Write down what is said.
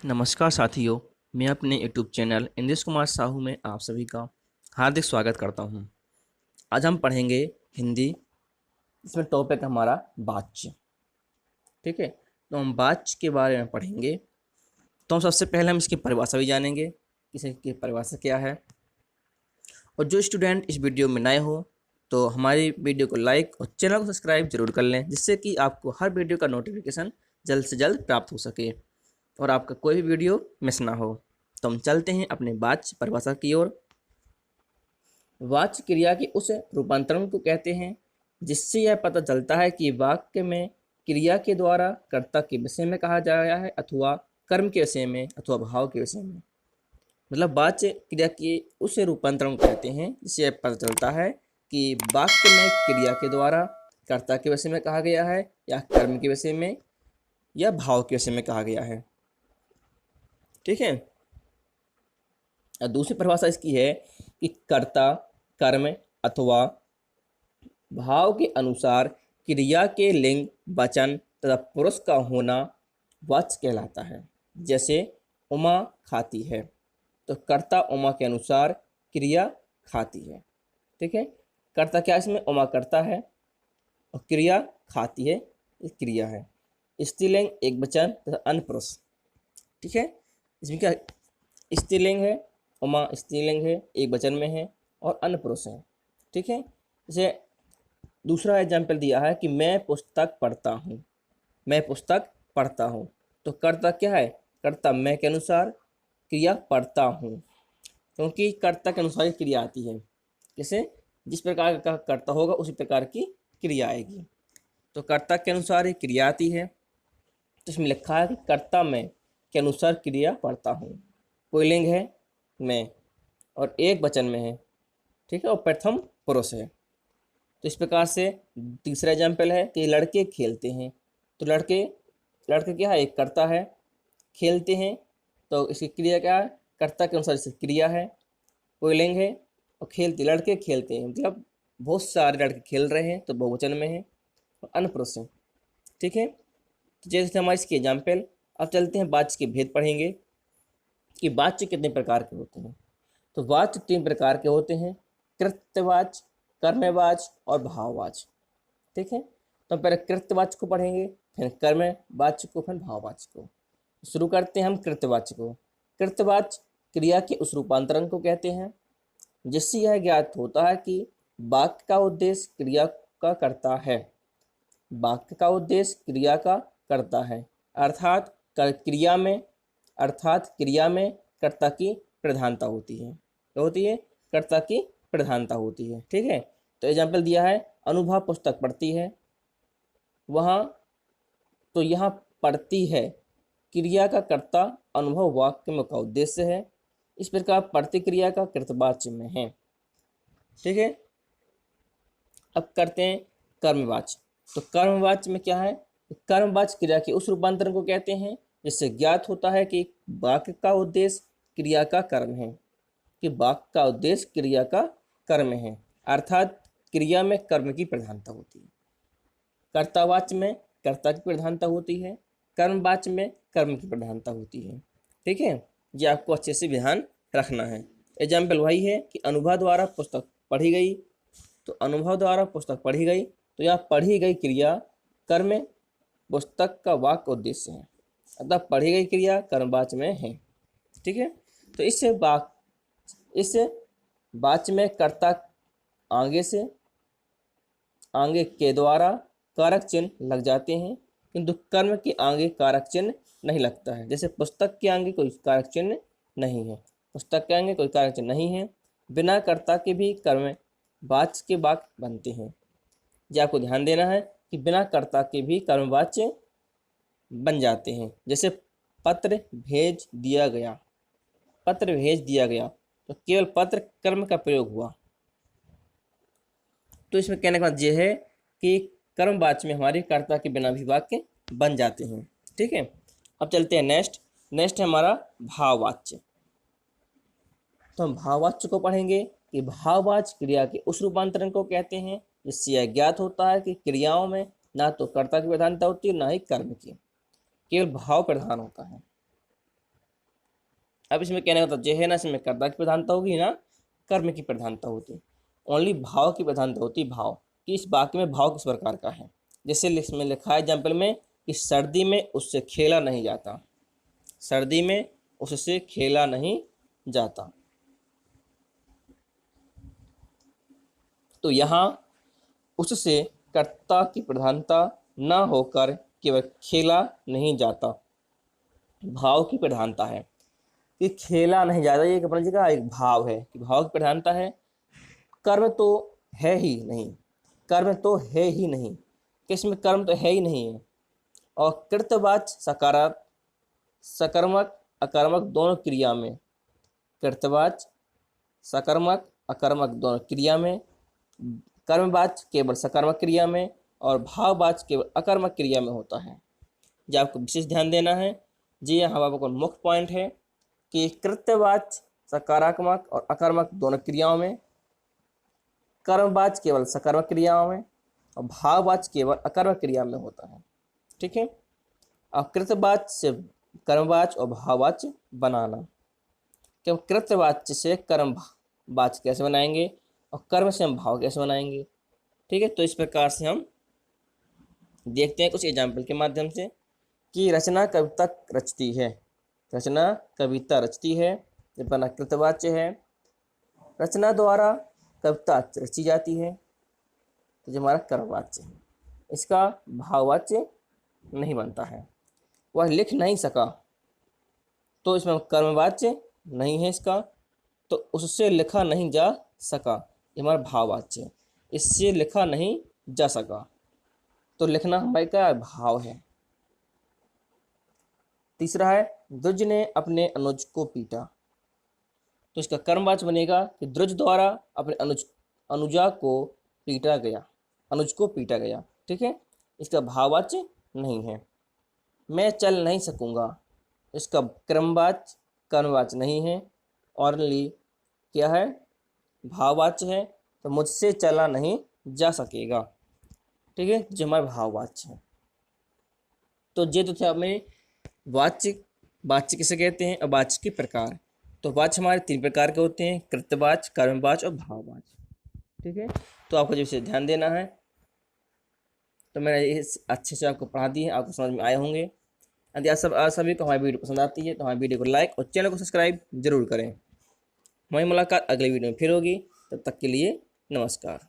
नमस्कार साथियों, मैं अपने यूट्यूब चैनल इंद्रेश कुमार साहू में आप सभी का हार्दिक स्वागत करता हूं। आज हम पढ़ेंगे हिंदी। इसमें टॉपिक हमारा वाच्य। ठीक है, तो हम वाच्य के बारे में पढ़ेंगे। तो हम सबसे पहले हम इसकी परिभाषा भी जानेंगे, इसकी परिभाषा क्या है। और जो स्टूडेंट इस वीडियो में नए हो तो हमारी वीडियो को लाइक और चैनल को सब्सक्राइब जरूर कर लें, जिससे कि आपको हर वीडियो का नोटिफिकेशन जल्द से जल्द प्राप्त हो सके और आपका कोई भी वीडियो मिस ना हो। तो हम चलते हैं अपने वाच्य परिभाषा की ओर। वाच्य क्रिया के उस रूपांतरण को कहते हैं जिससे यह पता चलता है कि वाक्य में क्रिया के द्वारा कर्ता के विषय में कहा गया है अथवा कर्म के विषय में अथवा भाव के विषय में। मतलब वाच्य क्रिया के उस रूपांतरण को कहते हैं जिससे यह पता चलता है कि वाक्य में क्रिया के द्वारा कर्ता के विषय में कहा गया है या कर्म के विषय में या भाव के विषय में कहा गया है। ठीक है। दूसरी परिभाषा इसकी है कि कर्ता कर्म अथवा भाव के अनुसार क्रिया के लिंग वचन तथा पुरुष का होना वाच्य कहलाता है। जैसे उमा खाती है, तो कर्ता उमा के अनुसार क्रिया खाती है। ठीक है, कर्ता क्या इसमें उमा करता है और क्रिया खाती है, क्रिया है। स्त्रीलिंग एक वचन तथा अन्य पुरुष। ठीक है, इसमें क्या स्त्रीलिंग है, उमा स्त्रीलिंग है, एक वचन में है और अन्य पुरुष है। ठीक है, जैसे दूसरा एग्जाम्पल दिया है कि मैं पुस्तक पढ़ता हूँ। मैं पुस्तक पढ़ता हूँ, तो कर्ता क्या है, कर्ता मैं के अनुसार, क्रिया पढ़ता हूँ, क्योंकि कर्ता के अनुसार ही क्रिया आती है। जैसे जिस प्रकार का कर्ता होगा उसी प्रकार की क्रिया आएगी। तो कर्ता के अनुसार ही क्रिया आती है। तो इसमें लिखा है कि कर्ता मैं के अनुसार क्रिया पढ़ता हूँ। पुल्लिंग है मैं और एक वचन में है। ठीक है, और प्रथम पुरुष है। तो इस प्रकार से तीसरा एग्जाम्पल है कि लड़के खेलते हैं। तो लड़के लड़के क्या है, एक कर्ता है, खेलते हैं तो इसकी क्रिया क्या है, कर्ता के अनुसार इसकी क्रिया है, पुल्लिंग है और खेलते लड़के खेलते हैं मतलब बहुत सारे लड़के खेल रहे हैं तो बहुवचन में है और अन्य पुरुष है। ठीक है, तो जैसे हमारे इसके एग्जाम्पल। अब चलते हैं वाच्य के भेद पढ़ेंगे कि वाच्य कितने प्रकार के होते हैं। तो वाच्य 3 प्रकार के होते हैं, कृत्यवाच्य, कर्मवाच्य और भाववाच्य। ठीक है, तो पहले कृत्यवाच्य को पढ़ेंगे, फिर कर्मवाच्य को, फिर भाववाच्य को। शुरू करते हैं हम कृत्यवाच्य को। कृत्यवाच्य क्रिया के उस रूपांतरण को कहते हैं जिससे यह ज्ञात होता है कि वाक्य का उद्देश्य क्रिया का करता है। वाक्य का उद्देश्य क्रिया का करता है, अर्थात क्रिया में कर्ता की प्रधानता होती है। क्या होती है, कर्ता की प्रधानता होती है। ठीक है, तो एग्जाम्पल दिया है अनुभव पुस्तक पढ़ती है, वहाँ तो यहाँ पढ़ती है क्रिया का कर्ता अनुभव वाक्य में का उद्देश्य है। इस प्रकार प्रतिक्रिया का कृतवाच्य में है। ठीक है, अब करते हैं कर्मवाच्य। तो कर्मवाच्य में क्या है, कर्मवाच्य क्रिया के उस रूपांतरण को कहते हैं जिससे ज्ञात होता है कि वाक्य का उद्देश्य क्रिया का कर्म है, कि वाक्य का उद्देश्य क्रिया का कर्म है, अर्थात क्रिया में कर्म की प्रधानता होती है। कर्तावाच्य में कर्ता की प्रधानता होती है, कर्मवाच्य में कर्म की प्रधानता होती है। ठीक है, ये आपको अच्छे से ध्यान रखना है। एग्जाम्पल वही है कि अनुभव द्वारा पुस्तक पढ़ी गई, तो अनुभव द्वारा पुस्तक पढ़ी गई, तो यह पढ़ी गई क्रिया कर्म पुस्तक का वाक्य उद्देश्य है, अतः पढ़ी गई क्रिया कर्मवाच्य में है। ठीक है, तो इस वाच्य में कर्ता आगे के द्वारा कारक चिन्ह लग जाते हैं, किंतु कर्म के आगे कारक चिन्ह नहीं लगता है। जैसे पुस्तक के आगे कोई कारक चिन्ह नहीं है, पुस्तक के आगे कोई कारक चिन्ह नहीं है, बिना कर्ता के भी कर्म वाच्य के वाक्य बनते हैं। ये आपको ध्यान देना है कि बिना कर्ता के भी कर्मवाच्य बन जाते हैं। जैसे पत्र भेज दिया गया, पत्र भेज दिया गया, तो केवल पत्र कर्म का प्रयोग हुआ। तो इसमें कहने का मतलब यह है कि कर्मवाच्य में हमारे कर्ता के बिना भी वाक्य बन जाते हैं। ठीक है, अब चलते हैं नेक्स्ट है हमारा भाववाच्य। तो हम भाववाच्य को पढ़ेंगे कि भाववाच्य क्रिया के उस रूपांतरण को कहते हैं जिससे यह ज्ञात होता है कि क्रियाओं में ना तो कर्ता की प्रधानता होती है ना ही कर्म की, केवल भाव प्रधान होता है। अब इसमें कहने का जो है ना, इसमें कर्ता की प्रधानता होगी ना कर्म की प्रधानता होती, ओनली भाव की प्रधानता होती। भाव कि इस वाक्य में भाव किस प्रकार का है। जैसे इसमें लिखा है एग्जाम्पल में कि सर्दी में उससे खेला नहीं जाता, सर्दी में उससे खेला नहीं जाता। तो यहाँ उससे कर्ता की प्रधानता न होकर केवल खेला नहीं जाता, भाव की प्रधानता है कि खेला नहीं जाता। ये अपनी जगह एक भाव है कि भाव की प्रधानता है। कर्म तो है ही नहीं, कर्म तो है ही नहीं, किसमें कर्म तो है ही नहीं है। और कृतवाच सकारात्मक सकर्मक अकर्मक दोनों क्रिया में, कृतवाच सकर्मक अकर्मक दोनों क्रिया में, कर्मवाच केवल सकर्मक क्रिया में और भाववाच केवल अकर्मक क्रिया में होता है। जो आपको विशेष ध्यान देना है जी, यहाँ आपको मुख्य पॉइंट है कि कृत्यवाच सकारात्मक और अकर्मक दोनों क्रियाओं में, कर्मवाच केवल सकर्मक क्रियाओं में और भाववाच केवल अकर्मक क्रिया में होता है। ठीक है। अब कृतवाच से कर्मवाच और भाववाच बनाना, क्योंकि कृत्यवाच से कर्मवाच कैसे बनाएंगे और कर्म से हम भाव कैसे बनाएंगे। ठीक है। तो इस प्रकार से हम देखते हैं कुछ एग्जाम्पल के माध्यम से कि रचना कविता रचती है, रचना कविता रचती है, ये बना कृतवाच्य है। रचना द्वारा कविता रची जाती है, तो जो हमारा कर्मवाच्य है, इसका भाववाच्य नहीं बनता है। वह लिख नहीं सका, तो इसमें कर्मवाच्य नहीं है इसका, तो उससे लिखा नहीं जा सका, ये हमारा भाववाच्य है। इससे लिखा नहीं जा सका, तो लिखना हमारे का भाव है। तीसरा है द्रुज ने अपने अनुज को पीटा, तो इसका कर्मवाच्य बनेगा कि द्रुज द्वारा अपने अनुजा को पीटा गया, अनुज को पीटा गया। ठीक है। इसका भाववाच्य नहीं है। मैं चल नहीं सकूंगा, इसका क्रमवाच्य कर्मवाच्य नहीं है, ओनली क्या है भाववाच्य है। तो मुझसे चला नहीं जा सकेगा। ठीक है, जो हमारा भाववाच्य है। तो ये तो थे हमें वाच्य, वाच्य किसे कहते हैं और वाच्य के प्रकार। तो वाच्य हमारे 3 प्रकार के होते हैं, कृत्यवाच्य, कर्मवाच्य और भाववाच्य। ठीक है। तो आपको जो इसे ध्यान देना है। तो मैंने इस अच्छे से आपको पढ़ा दी है, आपको समझ में आए होंगे। यदि आप सभी को हमारी वीडियो पसंद आती है तो हमारी वीडियो को लाइक और चैनल को सब्सक्राइब जरूर करें। हमारी मुलाकात अगले वीडियो में फिर होगी, तब तक के लिए नमस्कार।